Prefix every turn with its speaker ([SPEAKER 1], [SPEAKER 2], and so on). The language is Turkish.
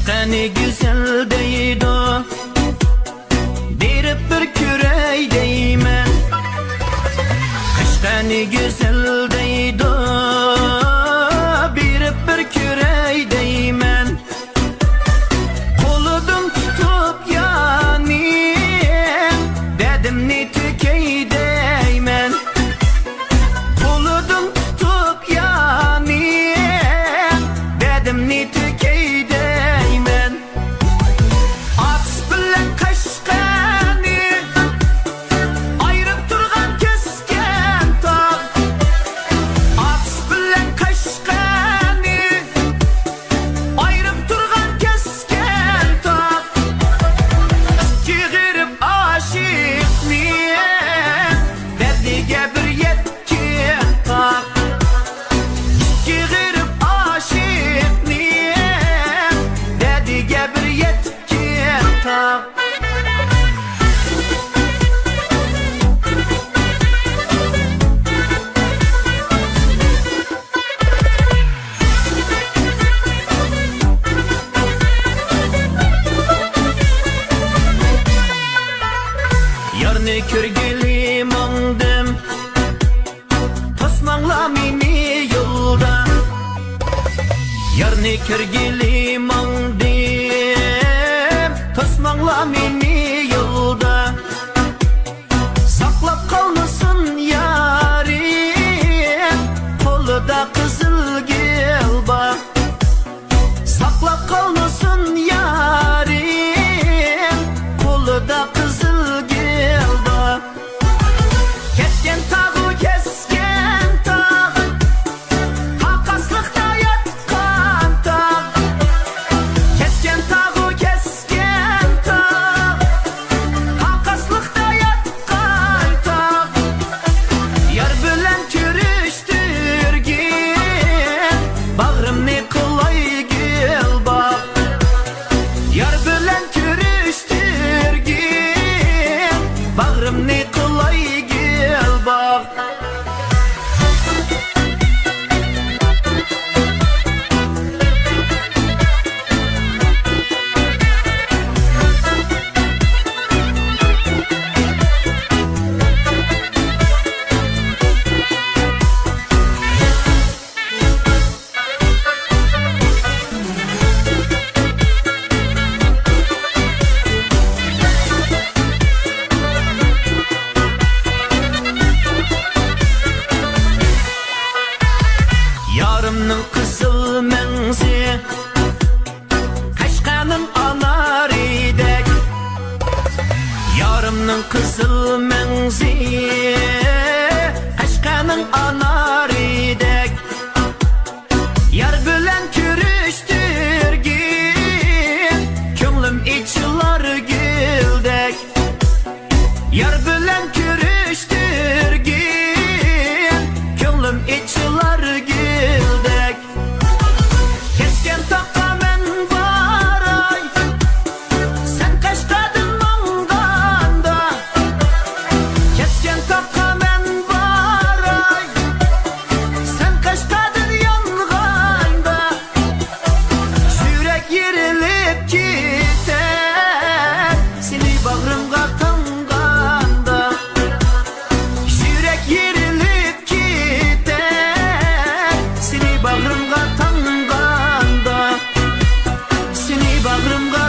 [SPEAKER 1] Ne güzel deydi o, berip bir kürey deymen. Kışta ne güzel deydi o, berip bir kürey deymen. Koludum tutup yani, dedim ne tükey deymen. Koludum tutup yani, dedim ne tükey deymen. Yarni körgeli mandım, tosmangla meni yolda. Yarni körgeli mandım, tosmangla meni yolda. Saklap kalmasın yarim, kolda kızıl gül bak. Saklap kalmasın yarim, kolda kızıl gül. Kesken tağı kesken tağ, hakaslıkta yatkan tağ. Kesken tağı kesken tağ, hakaslıkta yatkan tağ. Yar bilen körüştürgin, bağrım ne kılay gül bak. Yar bilen körüştürgin, bağrım ne kılay gül bak. Yarımның kızıl menzi, Kaşkanın anar idek. Yarımның kızıl menzi, Kaşkanın anar idek. Yar bilen körüştürgin, könglim içilar güldek. Yar bilen körüştürgin, könglim içilar güldek. Kesken takka men varay, sen Kaşkadın manganda. Kesken takka men varay, sen Kaşkadın yanganda. Sürek yerilip gider, seni bağrımga tanganda. Sürek yerilip gider, seni bağrımga tanganda. Seni bağrımga